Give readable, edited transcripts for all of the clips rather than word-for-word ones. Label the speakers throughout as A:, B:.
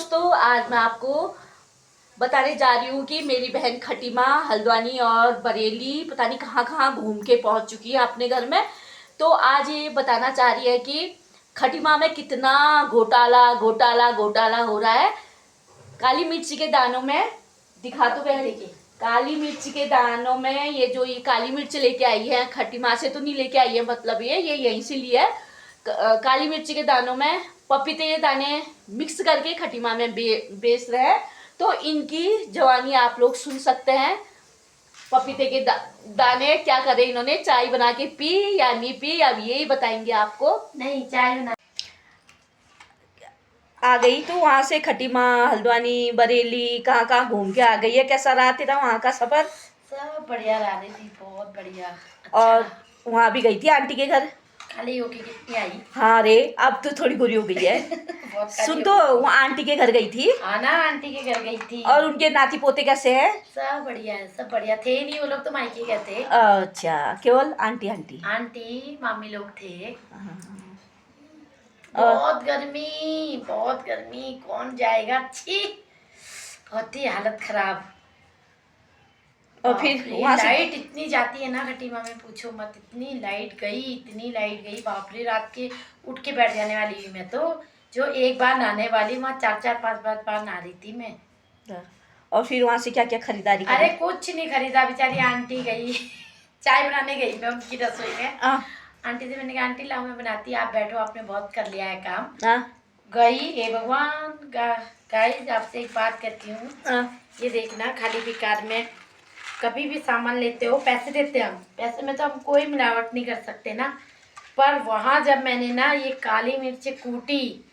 A: दोस्तों, आज मैं आपको बताने जा रही हूँ कि मेरी बहन खटीमा हल्द्वानी और बरेली पता नहीं कहाँ कहाँ घूम के पहुँच चुकी है अपने घर में। तो आज ये बताना चाह रही है कि खटीमा में कितना घोटाला घोटाला घोटाला हो रहा है। काली मिर्ची के दानों में दिखा तो बहन, देखिए काली मिर्ची के दानों में ये जो ये काली मिर्च लेके आई है, खटीमा से तो नहीं लेके आई है, मतलब ये यहीं से लिया है। काली मिर्ची के दानों में पपीते के दाने मिक्स करके खटीमा में बेच रहे हैं। तो इनकी जवानी आप लोग सुन सकते हैं। पपीते के दाने क्या करे इन्होंने, चाय बना के पी या नहीं पी, अब यही बताएंगे आपको।
B: नहीं, चाय बना
A: आ गई तो वहाँ से खटीमा हल्द्वानी बरेली कहाँ कहाँ घूम के आ गई है। कैसा रहा तेरा वहाँ का सफर?
B: सब बढ़िया रहा रही थी, बहुत बढ़िया। अच्छा।
A: और वहाँ भी गई थी आंटी के घर?
B: खाली होके कितनी आई?
A: हाँ रे, अब तो थोड़ी गोरी हो गई है।
B: बहुत
A: सुन, तो वहाँ आंटी के घर गई थी?
B: हाँ ना, आंटी के घर गई थी।
A: और उनके नाती पोते कैसे हैं?
B: सब बढ़िया है, सब बढ़िया थे। नहीं, वो लोग तो मायके गए थे।
A: अच्छा, केवल आंटी आंटी
B: आंटी मामी लोग थे।
A: और
B: बहुत गर्मी, बहुत गर्मी, कौन जाएगा? छी, बहुत ही हालत खराब।
A: और फिर वहाँ से
B: लाइट इतनी जाती है ना खटीमा में, पूछो मत। इतनी लाइट गई, इतनी लाइट गई, बाप रे। रात के उठ के बैठ जाने वाली हुई मैं तो। जो एक बार नहाने वाली, वहाँ चार चार पांच बार नहा रही थी मैं।
A: और फिर वहाँ से क्या क्या खरीदारी
B: अरे
A: करी?
B: कुछ नहीं खरीदा, बेचारी आंटी गई चाय बनाने गई मैं उनकी रसोई में। आंटी से मैंने कहा, आंटी लाओ मैं बनाती, आप बैठो, आपने बहुत कर लिया है काम। गई, हे भगवान। गाइस, आपसे एक बात कहती हूँ, ये देखना, खाली बेकार में कभी भी सामान लेते हो, पैसे देते हैं हम, पैसे में तो हम कोई मिलावट नहीं कर सकते ना। पर वहाँ जब मैंने ना ये काली मिर्च कूटी,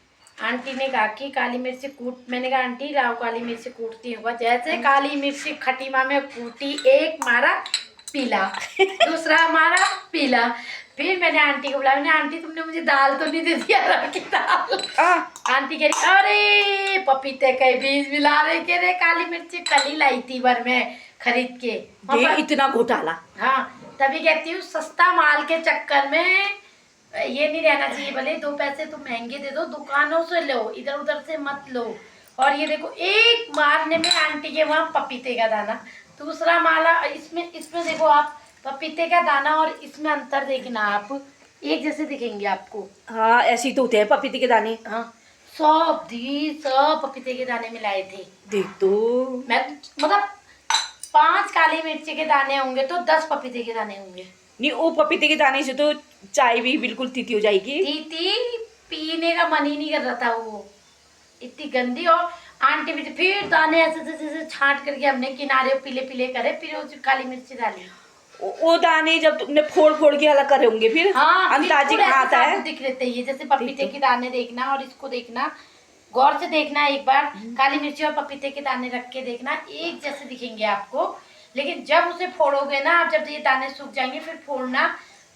B: आंटी ने कहा कि काली मिर्च कूट, मैंने कहा आंटी लाओ काली मिर्च कूटती हूँ। जैसे काली मिर्च खटीमा में कूटी, एक मारा पीला, दूसरा मारा पीला। फिर मैंने आंटी को बुलाया, मैंने आंटी तुमने मुझे दाल तो नहीं दे दिया, अरहर की दाल। आंटी कह रही, अरे पपीते के बीज मिला रहे, कह रहे काली मिर्च कल ही लाई थी भर में खरीद के।
A: ये इतना घोटाला।
B: हाँ, तभी कहती हूँ सस्ता माल के चक्कर में ये नहीं रहना चाहिए। भले 2 पैसे तुम महंगे दे दो, दुकानों से लो, इधर उधर से मत लो। और ये देखो, एक मारने में आंटी के वहाँ पपीते का दाना, दूसरा माला इसमें इसमें देखो आप, पपीते का दाना और इसमें अंतर देखना आप, एक जैसे दिखेंगे आपको।
A: हाँ, ऐसे ही तो होते हैं पपीते के दाने।
B: हाँ, सब पपीते के दाने मिलाए थे।
A: देख तो,
B: मैं मतलब 5 काली मिर्ची के दाने होंगे तो 10 पपीते के दाने होंगे।
A: नहीं, वो पपीते के दाने से तो चाय भी बिल्कुल तीती हो जाएगी।
B: तीती, पीने का मन ही नहीं कर रहा था वो, इतनी गंदी। और आंटी भी फिर दाने ऐसे ऐसे छांट करके हमने किनारे पीले पीले करे, फिर वो काली मिर्ची डाली।
A: वो दाने जब तुमने फोड़ फोड़ के अलग करे होंगे, फिर
B: हाँ,
A: अंदाजे कहाँ आता है?
B: दिख रहे थे ये, जैसे पपीते के दाने देखना और इसको देखना, गौर से देखना एक बार, काली मिर्ची और पपीते के दाने रख के देखना, एक जैसे दिखेंगे आपको। लेकिन जब उसे फोड़ोगे ना आप, जब ये दाने सूख जाएंगे फिर फोड़ना,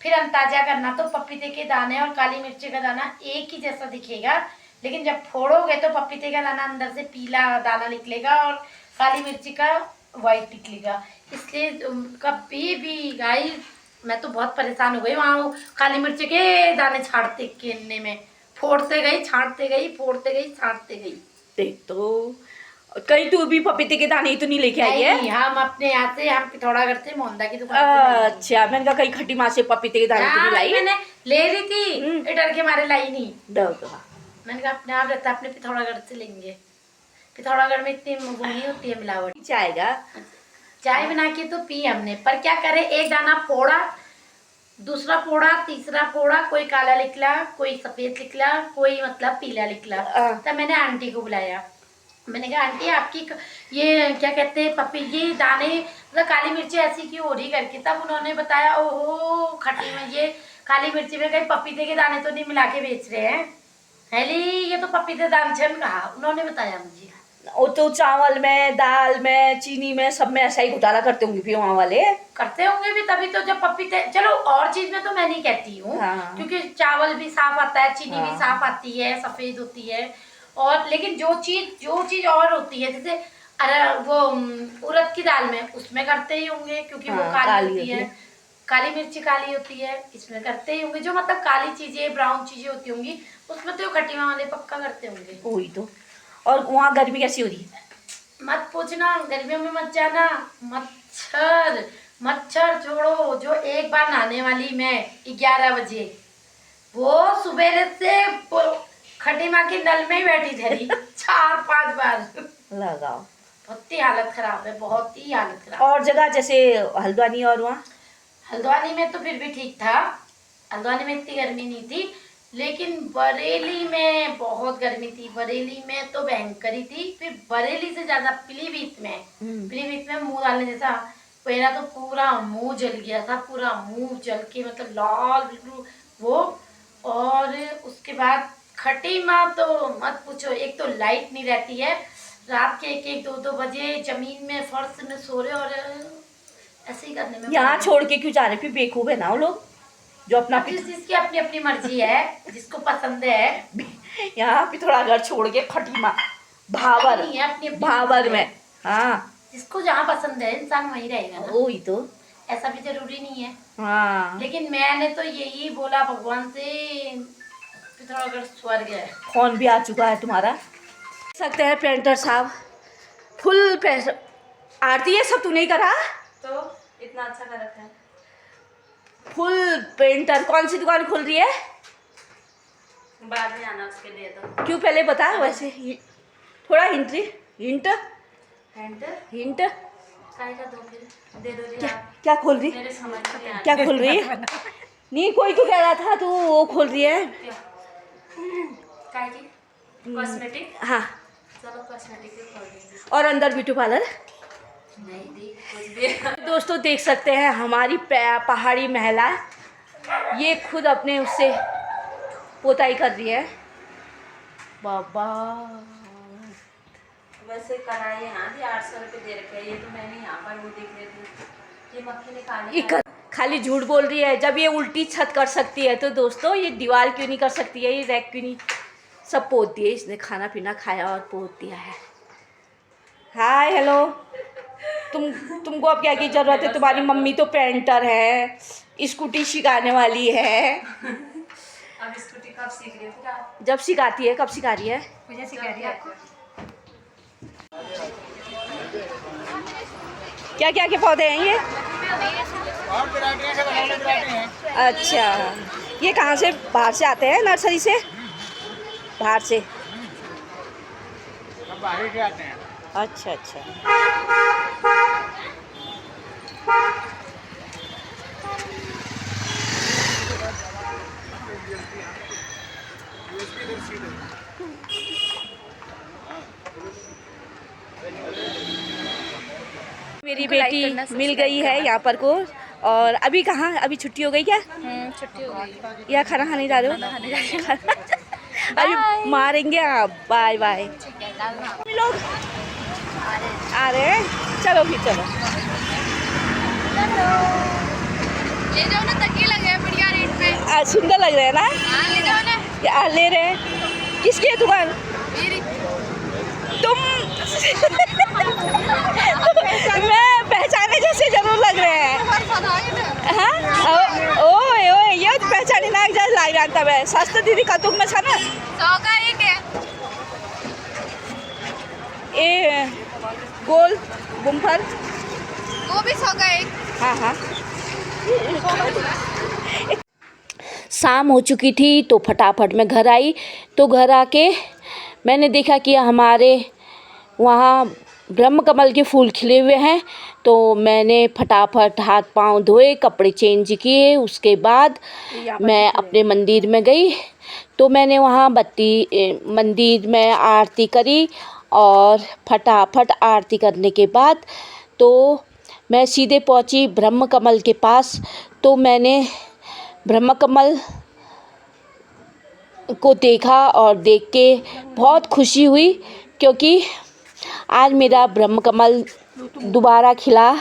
B: फिर अंदाजा करना, तो पपीते के दाने और काली मिर्ची का दाना एक ही जैसा दिखेगा। लेकिन जब फोड़ोगे तो पपीते का दाना अंदर से पीला दाना निकलेगा और काली मिर्ची का वाइट निकलेगा। इसलिए कभी भी गाइस, मैं तो बहुत परेशान हो गई वहाँ काली मिर्ची के दाने छाड़ते केने में, फोड़ते गई, छांटते गई, फोड़ते गई, छांटते गई।
A: देख तो, कहीं तू भी पपीते के दाने तो नहीं लेके आई है?
B: हम अपने यहाँ से, हम पिथौरागढ़ से मोहनदा की दुकान।
A: अच्छा, मैंने कहा कहीं खटीमा से पपीते के दाने तो नहीं लाई?
B: मैंने ले ली थी, डर के मारे लाई नहीं। मैंने कहा अपने आप रहता, अपने पिथौरागढ़ से लेंगे, पिथौरागढ़ में इतनी वो नहीं होती है मिलावट। चाय बना के तो पी हमने, पर क्या करे, एक दाना फोड़ा, दूसरा फोड़ा, तीसरा फोड़ा, कोई काला निकला, कोई सफेद निकला, कोई मतलब पीला निकला। तब मैंने आंटी को बुलाया, मैंने कहा आंटी आपकी ये क्या कहते हैं, पपी ये दाने मतलब काली मिर्ची ऐसी क्यों हो रही करके। तब उन्होंने बताया, ओहो खट्टी में ये काली मिर्ची में कहीं पपीते के दाने तो नहीं मिला के बेच रहे हैं, हेली ये तो पपीते दानचन कहा, उन्होंने बताया मुझे।
A: वो तो चावल में, दाल में, चीनी में, सब में ऐसा ही घोटाला करते होंगे फिर वहाँ वाले।
B: करते होंगे भी, तभी तो जब पपीते, चलो और चीज में तो मैं नहीं कहती हूँ। हाँ। क्योंकि चावल भी साफ आता है, चीनी भी साफ आती है, सफेद होती है। और लेकिन जो चीज और होती है, जैसे अरे वो उड़द की दाल में, उसमें करते ही होंगे क्योंकि वो काली होती है, काली मिर्ची काली होती है, इसमें करते ही होंगे। जो मतलब काली चीजें, ब्राउन चीजें होती होंगी, उसमें तो खटीमा वाले पक्का करते होंगे।
A: वही तो। और वहाँ गर्मी कैसी हो रही है?
B: मत पूछना, गर्मियों में मत जाना। मच्छर मच्छर छोड़ो, जो एक बार नहाने वाली मैं 11 बजे, वो सुबह से खटी माँ के नल में ही बैठी धरी 4-5 बार
A: लगाओ।
B: बहुत ही हालत खराब है, बहुत ही हालत खराब।
A: और जगह जैसे हल्द्वानी और वहाँ?
B: हल्द्वानी में तो फिर भी ठीक था, हल्द्वानी में इतनी गर्मी नहीं थी, लेकिन बरेली में बहुत गर्मी थी। बरेली में तो भयंकर ही थी। फिर बरेली से ज्यादा पीलीभीत में मुंह डालने जैसा, मेरा तो पूरा मुंह जल गया था, पूरा मुंह जल के मतलब लाल बिल्कुल वो। और उसके बाद खटी माँ तो मत पूछो, एक तो लाइट नहीं रहती है, रात के 1-2 बजे जमीन में फर्श में सो रहे, और ऐसे ही करने में।
A: यहाँ छोड़ के क्यों जा रहे? फिर बेवकूफ है ना वो लोग जो अपना
B: जिस जिसकी अपनी अपनी मर्जी है, जिसको पसंद है।
A: यहाँ पे थोड़ा घर छोड़ के खटी माँ भावर
B: नहीं है, अपनी
A: भावर में। हाँ,
B: जिसको जहाँ पसंद है इंसान वहीं रहेगा ना,
A: वही तो।
B: ऐसा भी जरूरी नहीं है।
A: हाँ,
B: लेकिन मैंने तो यही बोला भगवान से, पिथौरागढ़ स्वर्ग है।
A: फोन भी आ चुका है तुम्हारा, देख सकते हैं पेंटर साहब फुल पेंटर। आरती ये सब तूने ही करा?
B: तो इतना अच्छा कर रखा है।
A: Full painter. कौन सी दुकान खुल रही है?
B: बाद में आना उसके लिए तो।
A: क्यों, पहले बता। वैसे थोड़ा हिंट हिंट हिंट
B: काय का दो फिर दे दो
A: क्या, क्या खोल रही?
B: मेरे समझ में नहीं आ
A: क्या खोल रही है? नहीं, कोई तो कह रहा था तू वो खोल रही है।
B: काय की कॉस्मेटिक।
A: हाँ,
B: चलो कॉस्मेटिक के खोल देंगे।
A: और अंदर ब्यूटी पार्लर।
B: नहीं दी कुछ भी।
A: दोस्तों देख सकते हैं हमारी पहाड़ी महिला, ये खुद अपने उससे पोताई कर रही है। बाबा
B: वैसे कढ़ाई यहाँ भी 800 रुपये दे रखे हैं। ये तो मैंने यहाँ पर वो देख रही थी, ये मक्खी निकालने
A: ये खाली झूठ बोल रही है। जब ये उल्टी छत कर सकती है तो दोस्तों ये दीवार क्यों नहीं कर सकती है? ये रैक क्यों नहीं सब पोत दिए इसने? खाना पीना खाया और पोत दिया है। हाय हेलो, तुमको अब क्या की ज़रूरत है? तुम्हारी मम्मी तो पेंटर है, स्कूटी सिखाने वाली है।
B: अब स्कूटी कब सीख रही हो?
A: जब सिखाती है। कब सिखा रही है?
B: मुझे सिखा रही है आपको।
A: क्या क्या के पौधे हैं ये? अच्छा, ये कहाँ से? बाहर से आते हैं, नर्सरी से? बाहर से आते हैं। अच्छा अच्छा। मेरी बेटी मिल गई है यहाँ पर को। और अभी कहाँ? अभी छुट्टी हो गई क्या?
B: छुट्टी हो गई।
A: या खाना खाने जा रहे हो? अभी मारेंगे आप। Bye bye. लोग आ रहे हैं, चलो फिर चलो।
B: ले जाओ ना, तकिए लगे हैं बढ़िया रेट पे।
A: सुंदर लग रहे हैं ना?
B: हाँ ले जाओ ना।
A: यार ले रहे हैं। किसकी है दुकान?
B: मेरी।
A: तुम मैं पहचाने जैसे जरूर लग रहे हैं। हाँ, ओए ओए ये तो पहचाने ना जैसे लग रहा था। मैं सस्ता दीदी का तुम में था ना?
B: 100 का एक है।
A: ए गोल गुम्फर
B: वो भी 100 का एक।
A: हाँ हाँ। शाम हो चुकी थी तो फटाफट मैं घर आई। तो घर आके मैंने देखा कि हमारे वहाँ ब्रह्म कमल के फूल खिले हुए हैं। तो मैंने फटाफट हाथ पांव धोए, कपड़े चेंज किए। उसके बाद मैं अपने मंदिर में गई। तो मैंने वहाँ मंदिर में आरती करी। और फटाफट आरती करने के बाद तो मैं सीधे पहुँची ब्रह्म कमल के पास। तो मैंने ब्रह्म कमल को देखा और देख के बहुत खुशी हुई, क्योंकि आज मेरा ब्रह्म कमल दोबारा खिला।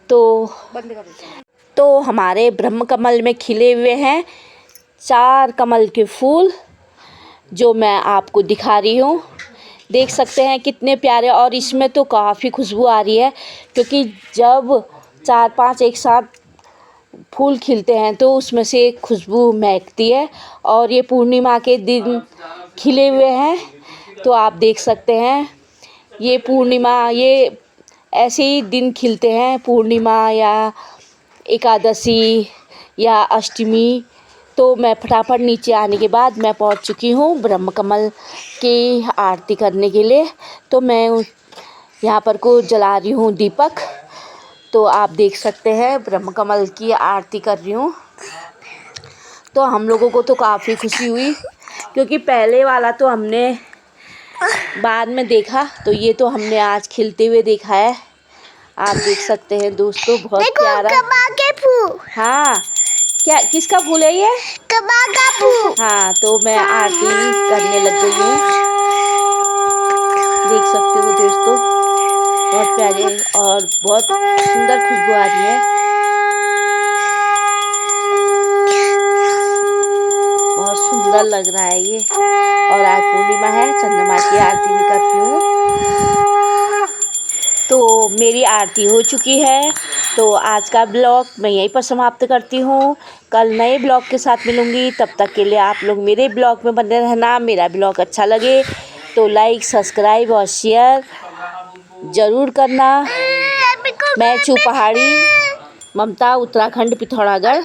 A: तो हमारे ब्रह्म कमल में खिले हुए हैं 4 कमल के फूल, जो मैं आपको दिखा रही हूँ। देख सकते हैं कितने प्यारे। और इसमें तो काफ़ी खुशबू आ रही है, क्योंकि जब 4-5 एक साथ फूल खिलते हैं तो उसमें से खुशबू महकती है। और ये पूर्णिमा के दिन खिले हुए हैं। तो आप देख सकते हैं ये पूर्णिमा, ये ऐसे ही दिन खिलते हैं, पूर्णिमा या एकादशी या अष्टमी। तो मैं फटाफट नीचे आने के बाद मैं पहुंच चुकी हूँ ब्रह्म कमल की आरती करने के लिए। तो मैं यहाँ पर को जला रही हूँ दीपक। तो आप देख सकते हैं ब्रह्म कमल की आरती कर रही हूँ। तो हम लोगों को तो काफ़ी खुशी हुई, क्योंकि पहले वाला तो हमने बाद में देखा, तो ये तो हमने आज खिलते हुए देखा है। आप देख सकते हैं दोस्तों, बहुत प्यारा।
C: कबा के फूल।
A: हाँ, क्या किसका फूल है ये?
C: कबा का फूल।
A: हाँ, तो मैं आरती करने लग गई हूँ। देख सकते हो दोस्तों, बहुत प्यारे और बहुत सुंदर खुशबू आ रही है। बहुत सुंदर लग रहा है ये। और आज पूर्णिमा है, चंद्रमा की आरती भी करती हूँ। तो मेरी आरती हो चुकी है। तो आज का ब्लॉग मैं यहीं पर समाप्त करती हूँ। कल नए ब्लॉग के साथ मिलूँगी, तब तक के लिए आप लोग मेरे ब्लॉग में बने रहना। मेरा ब्लॉग अच्छा लगे तो लाइक, सब्सक्राइब और शेयर ज़रूर करना। मैं चू पहाड़ी, ममता, उत्तराखंड, पिथौरागढ़।